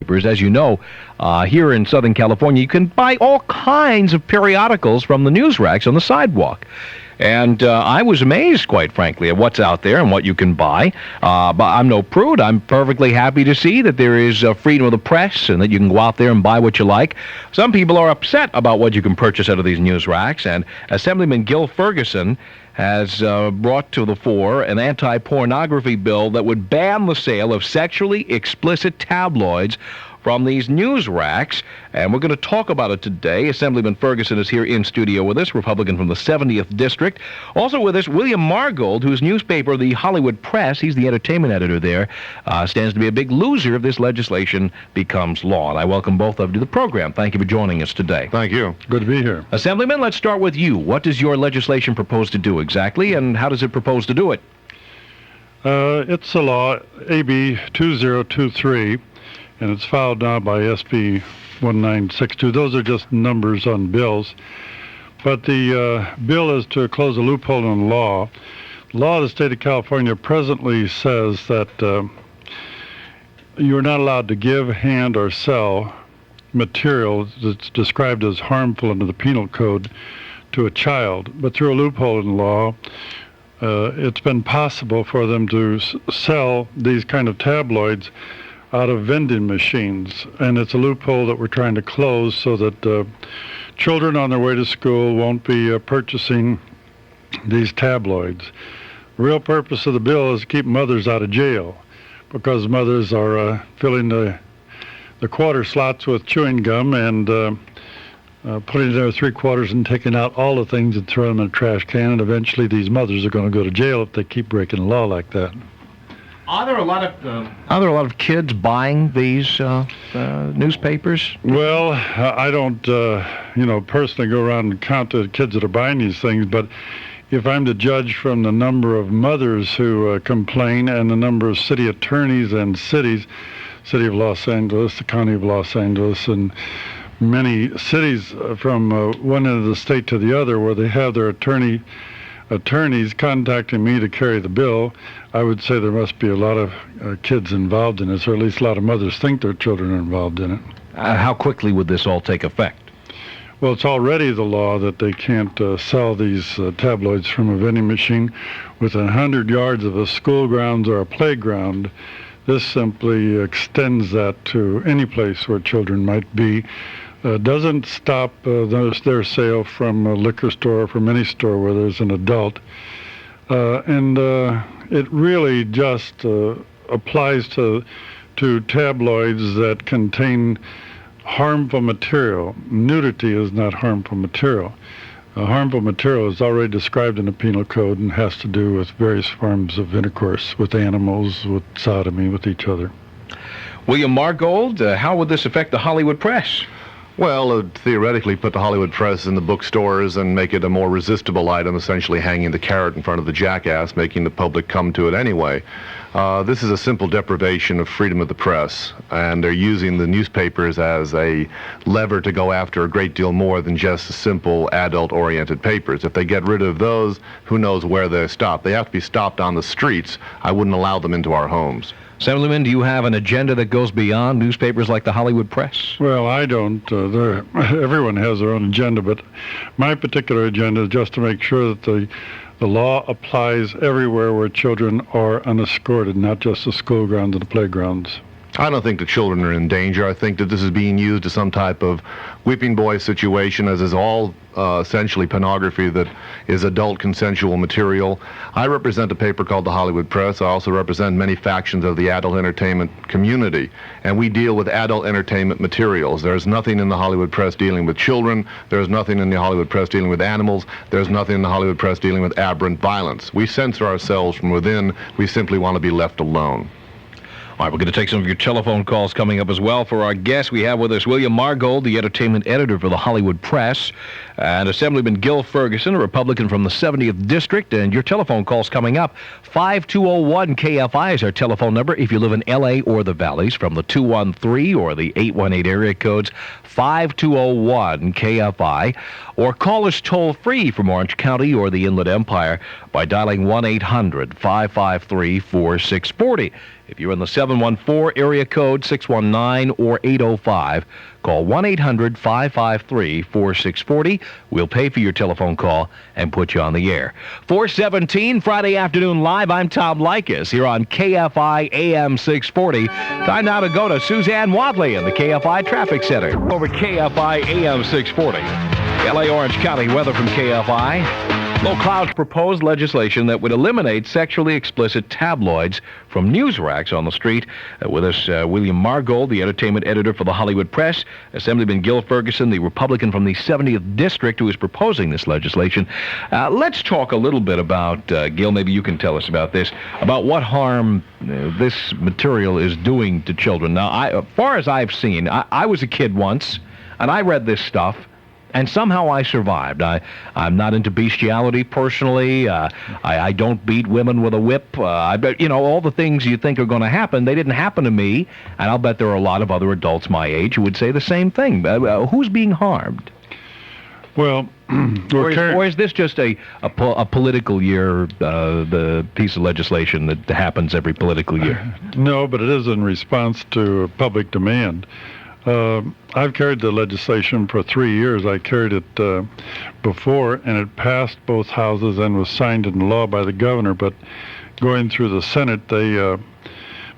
As you know, here in Southern California, you can buy all kinds of periodicals from the news racks on the sidewalk. And I was amazed, quite frankly, at what's out there and what you can buy. But I'm no prude. I'm perfectly happy to see that there is freedom of the press and that you can go out there and buy what you like. Some people are upset about what you can purchase out of these news racks, and Assemblyman Gil Ferguson has brought to the fore an anti-pornography bill that would ban the sale of sexually explicit tabloids from these news racks, and we're going to talk about it today. Assemblyman Ferguson is here in studio with us, Republican from the 70th District. Also with us, William Margold, whose newspaper, the Hollywood Press, he's the entertainment editor there, stands to be a big loser if this legislation becomes law. And I welcome both of you to the program. Thank you for joining us today. Thank you. Good to be here. Assemblyman, let's start with you. What does your legislation propose to do exactly, and how does it propose to do it? It's a law, AB 2023. And it's filed now by SB 1962. Those are just numbers on bills. But the bill is to close a loophole in the law. The law of the state of California presently says that you're not allowed to give, hand, or sell material that's described as harmful under the penal code to a child. But through a loophole in the law, it's been possible for them to sell these kind of tabloids out of vending machines, and it's a loophole that we're trying to close so that children on their way to school won't be purchasing these tabloids. The real purpose of the bill is to keep mothers out of jail, because mothers are filling the quarter slots with chewing gum and putting their 3/4 and taking out all the things and throwing them in a trash can, and eventually these mothers are going to go to jail if they keep breaking the law like that. Are there a lot of kids buying these newspapers? Well, I don't, personally go around and count the kids that are buying these things, but if I'm to judge from the number of mothers who complain and the number of city attorneys and cities, City of Los Angeles, the County of Los Angeles, and many cities from one end of the state to the other where they have their attorneys contacting me to carry the bill, I would say there must be a lot of kids involved in this, or at least a lot of mothers think their children are involved in it. How quickly would this all take effect? Well, it's already the law that they can't sell these tabloids from a vending machine within 100 yards of a school grounds or a playground. This simply extends that to any place where children might be. Doesn't stop their sale from a liquor store or from any store where there's an adult. It really just applies to tabloids that contain harmful material. Nudity is not harmful material. Harmful material is already described in the penal code and has to do with various forms of intercourse with animals, with sodomy, with each other. William Margold, how would this affect the Hollywood Press? Well, it would theoretically put the Hollywood Press in the bookstores and make it a more resistible item, essentially hanging the carrot in front of the jackass, making the public come to it anyway. This is a simple deprivation of freedom of the press, and they're using the newspapers as a lever to go after a great deal more than just simple adult-oriented papers. If they get rid of those, who knows where they stop. They have to be stopped on the streets. I wouldn't allow them into our homes. Assemblyman, do you have an agenda that goes beyond newspapers like the Hollywood Press? Well, I don't. Everyone has their own agenda, but my particular agenda is just to make sure that the law applies everywhere where children are unescorted, not just the school grounds and the playgrounds. I don't think the children are in danger. I think that this is being used as some type of whipping boy situation, as is all essentially pornography that is adult consensual material. I represent a paper called the Hollywood Press. I also represent many factions of the adult entertainment community, and we deal with adult entertainment materials. There's nothing in the Hollywood Press dealing with children. There's nothing in the Hollywood Press dealing with animals. There's nothing in the Hollywood Press dealing with aberrant violence. We censor ourselves from within. We simply want to be left alone. All right, we're going to take some of your telephone calls coming up as well. For our guest, we have with us William Margold, the entertainment editor for the Hollywood Press, and Assemblyman Gil Ferguson, a Republican from the 70th District. And your telephone calls coming up. 5201-KFI is our telephone number if you live in L.A. or the Valleys, from the 213 or the 818 area codes, 5201-KFI. Or call us toll-free from Orange County or the Inland Empire by dialing 1-800-553-4640. If you're in the 714 area code, 619 or 805, call 1-800-553-4640. We'll pay for your telephone call and put you on the air. 417 Friday afternoon live. I'm Tom Leykis here on KFI AM 640. Time now to go to Suzanne Wadley in the KFI Traffic Center. Over KFI AM 640. LA Orange County weather from KFI. Low clouds proposed legislation that would eliminate sexually explicit tabloids from news racks on the street. With us, William Margold, the entertainment editor for the Hollywood Press, Assemblyman Gil Ferguson, the Republican from the 70th District, who is proposing this legislation. Let's talk a little bit about, Gil, maybe you can tell us about this, about what harm this material is doing to children. Now, as far as I've seen, I was a kid once, and I read this stuff, and somehow I survived. I'm not into bestiality personally. I don't beat women with a whip. All the things you think are going to happen, they didn't happen to me. And I'll bet there are a lot of other adults my age who would say the same thing. Who's being harmed? Well, or is this just a political year, the piece of legislation that happens every political year? No, but it is in response to public demand. I've carried the legislation for 3 years. I carried it before, and it passed both houses and was signed into law by the governor. But going through the Senate, they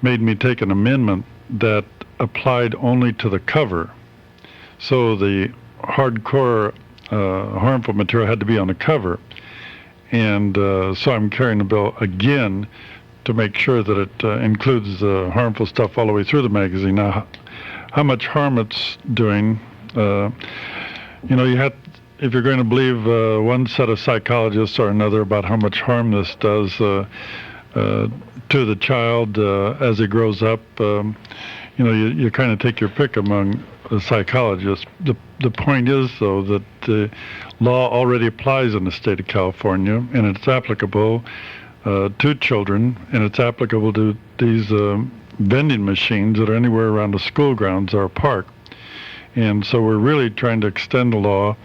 made me take an amendment that applied only to the cover. So the hardcore harmful material had to be on the cover. And so I'm carrying the bill again to make sure that it includes harmful stuff all the way through the magazine. Now, how much harm it's doing, you have, if you're going to believe one set of psychologists or another about how much harm this does to the child as it grows up, you kind of take your pick among the psychologists. The point is, though, that the law already applies in the state of California, and it's applicable to children, and it's applicable to these vending machines that are anywhere around the school grounds or a park. And so we're really trying to extend the law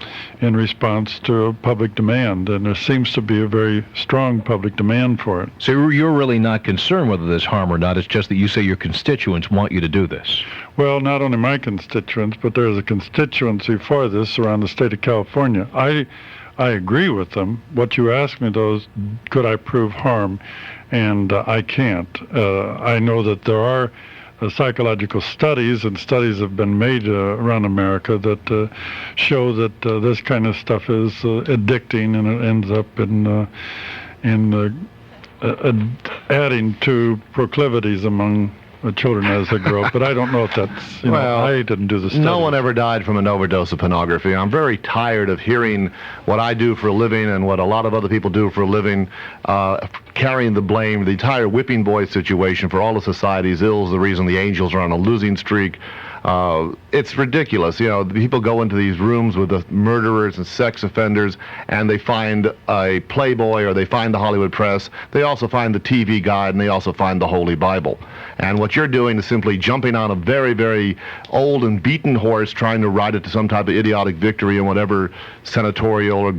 in response to public demand, and there seems to be a very strong public demand for it. So you're really not concerned whether there's harm or not. It's just that you say your constituents want you to do this. Well, not only my constituents, but there's a constituency for this around the state of California. I agree with them. What you asked me, though, is could I prove harm? And I can't. I know that there are psychological studies, and studies have been made around America that show that this kind of stuff is addicting, and it ends up in adding to proclivities among children as they grow up. But I don't know if that's, I didn't do the study. No one ever died from an overdose of pornography. I'm very tired of hearing what I do for a living and what a lot of other people do for a living, carrying the blame, the entire whipping boy situation for all of society's ills, the reason the Angels are on a losing streak. It's ridiculous. People go into these rooms with the murderers and sex offenders, and they find a Playboy or they find the Hollywood Press. They also find the TV Guide, and they also find the Holy Bible. And what you're doing is simply jumping on a very, very old and beaten horse, trying to ride it to some type of idiotic victory in whatever senatorial or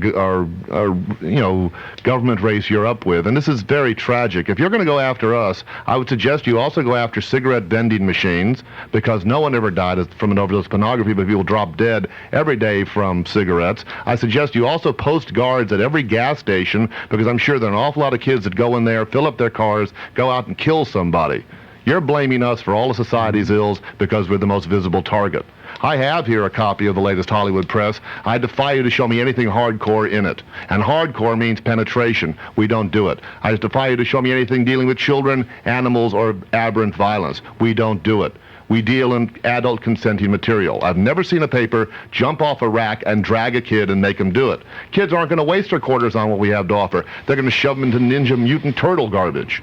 government race you're up with. And this is very tragic. If you're going to go after us, I would suggest you also go after cigarette vending machines, because no one ever died from an overdose of pornography, but people drop dead every day from cigarettes. I suggest you also post guards at every gas station, because I'm sure there are an awful lot of kids that go in there, fill up their cars, go out and kill somebody. You're blaming us for all of society's ills because we're the most visible target. I have here a copy of the latest Hollywood Press. I defy you to show me anything hardcore in it. And hardcore means penetration. We don't do it. I defy you to show me anything dealing with children, animals, or aberrant violence. We don't do it. We deal in adult consenting material. I've never seen a paper jump off a rack and drag a kid and make them do it. Kids aren't going to waste their quarters on what we have to offer. They're going to shove them into Ninja Mutant Turtle garbage.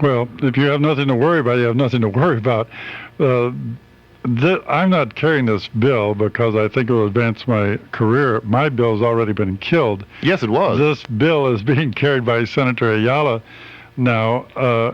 Well, if you have nothing to worry about, you have nothing to worry about. I'm not carrying this bill because I think it will advance my career. My bill has already been killed. Yes, it was. This bill is being carried by Senator Ayala now.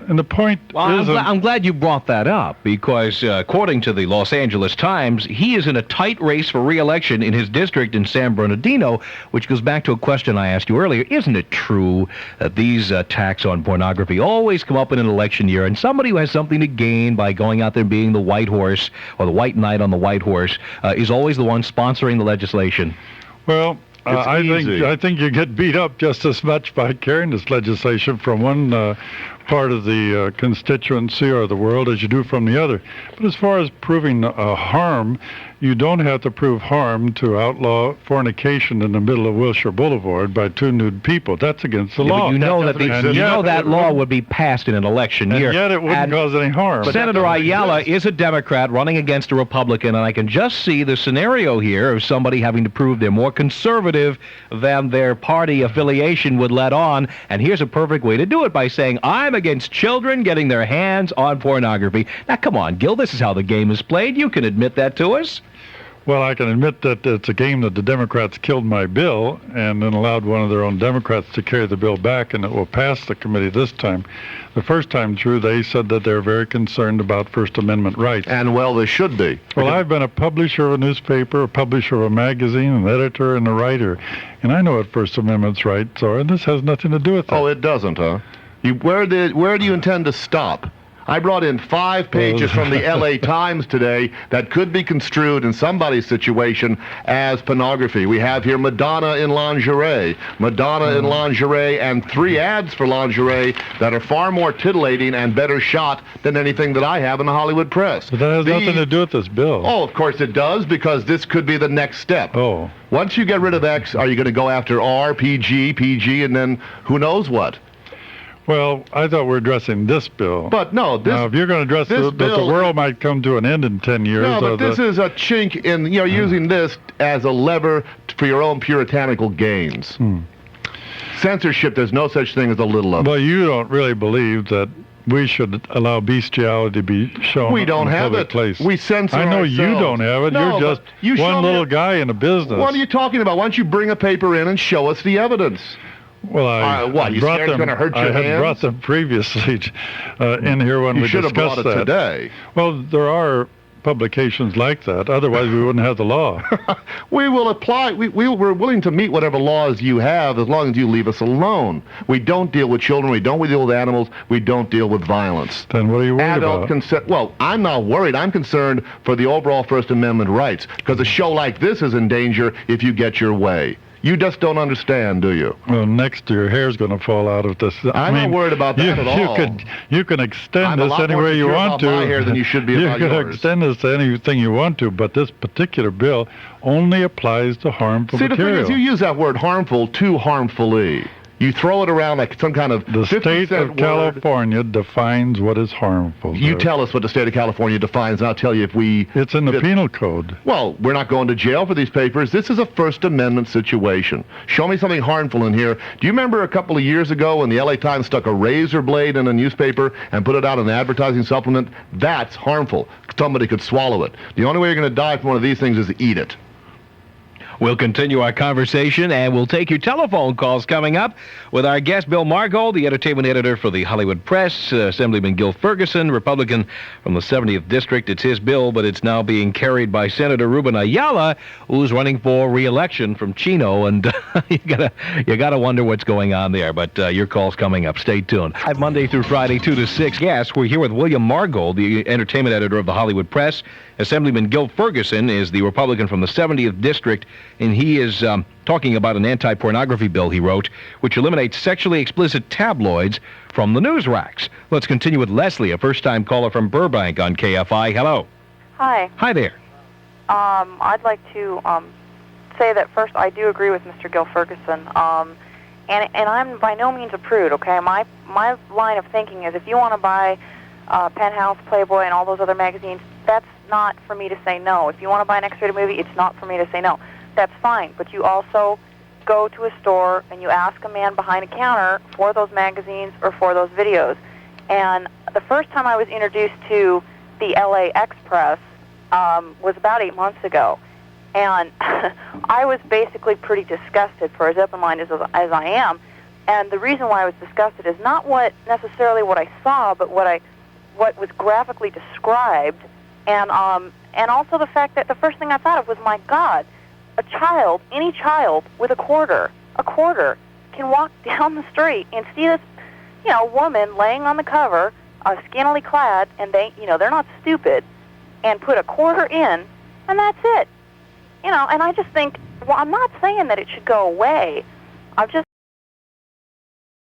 And the point is... I'm glad you brought that up, because according to the Los Angeles Times, he is in a tight race for re-election in his district in San Bernardino, which goes back to a question I asked you earlier. Isn't it true that these attacks on pornography always come up in an election year, and somebody who has something to gain by going out there and being the white horse, or the white knight on the white horse, is always the one sponsoring the legislation? Well... I think you get beat up just as much by carrying this legislation from one part of the constituency or the world as you do from the other. But as far as proving harm, you don't have to prove harm to outlaw fornication in the middle of Wilshire Boulevard by two nude people. That's against the law. But you know that law would be passed in an election year. And yet it wouldn't cause any harm. But Senator Ayala is a Democrat running against a Republican, and I can just see the scenario here of somebody having to prove they're more conservative than their party affiliation would let on. And here's a perfect way to do it, by saying, I'm against children getting their hands on pornography. Now, come on, Gil, this is how the game is played. You can admit that to us. Well, I can admit that it's a game that the Democrats killed my bill and then allowed one of their own Democrats to carry the bill back, and it will pass the committee this time. The first time through, they said that they're very concerned about First Amendment rights. And, well, they should be. Well, I've been a publisher of a newspaper, a publisher of a magazine, an editor, and a writer, and I know what First Amendment's rights are, and this has nothing to do with that. Oh, it doesn't, huh? Where do you intend to stop? I brought in 5 pages from the L.A. Times today that could be construed in somebody's situation as pornography. We have here Madonna in lingerie, and 3 ads for lingerie that are far more titillating and better shot than anything that I have in the Hollywood press. But that has nothing to do with this bill. Oh, of course it does, because this could be the next step. Oh. Once you get rid of X, are you going to go after R, PG, and then who knows what? Well, I thought we were addressing this bill. But no, now, if you're going to address that the world might come to an end in 10 years. No, but this is a chink in, using this as a lever for your own puritanical gains. Censorship, there's no such thing as a little of it. Well, you don't really believe that we should allow bestiality to be shown we don't in a have public it. place. We censor I know ourselves. You don't have it. No, you're just one little guy in a business. What are you talking about? Why don't you bring a paper in and show us the evidence? Well, you scared it's going to hurt your hands? I had brought them previously in here when we discussed that. You should have brought it today. Well, there are publications like that. Otherwise, we wouldn't have the law. We will apply. We're willing to meet whatever laws you have as long as you leave us alone. We don't deal with children. We don't deal with animals. We don't deal with violence. Then what are you worried Adult about? consent. Well, I'm not worried. I'm concerned for the overall First Amendment rights, because a show like this is in danger if you get your way. You just don't understand, do you? Well, next your hair's going to fall out of this. I'm not worried about that at all. You can extend this any way you want to. I'm a lot more secure about my hair than you should be about yours. You can extend this to anything you want to, but this particular bill only applies to harmful material. See, the thing is, you use that word harmful too harmfully. You throw it around like some kind of The state of California defines what is harmful. You tell us what the state of California defines, and I'll tell you if we... It's in the penal code. Well, we're not going to jail for these papers. This is a First Amendment situation. Show me something harmful in here. Do you remember a couple of years ago when the L.A. Times stuck a razor blade in a newspaper and put it out in an advertising supplement? That's harmful. Somebody could swallow it. The only way you're going to die from one of these things is to eat it. We'll continue our conversation, and we'll take your telephone calls coming up with our guest, Bill Margold, the entertainment editor for the Hollywood Press, Assemblyman Gil Ferguson, Republican from the 70th District. It's his bill, but it's now being carried by Senator Ruben Ayala, who's running for re-election from Chino, and you gotta wonder what's going on there. But your call's coming up. Stay tuned. Monday through Friday, 2 to 6. Yes, we're here with William Margold, the entertainment editor of the Hollywood Press. Assemblyman Gil Ferguson is the Republican from the 70th District, and he is talking about an anti-pornography bill he wrote, which eliminates sexually explicit tabloids from the news racks. Let's continue with Leslie, a first-time caller from Burbank on KFI. Hello. Hi. Hi there. I'd like to say that first I do agree with Mr. Gil Ferguson, and I'm by no means a prude, okay? My line of thinking is if you want to buy Penthouse, Playboy, and all those other magazines, that's not for me to say no. If you want to buy an X-rated movie, it's not for me to say no. That's fine, but you also go to a store and you ask a man behind a counter for those magazines or for those videos. And the first time I was introduced to the LA Express was about 8 months ago. And I was basically pretty disgusted, for as open-minded as I am, And the reason why I was disgusted is not necessarily what I saw, but what was graphically described, and also the fact that the first thing I thought of was, my God, any child with a quarter, can walk down the street and see this, woman laying on the cover, scantily clad, and they're not stupid, and put a quarter in, and that's it. And I just think, well, I'm not saying that it should go away. I'm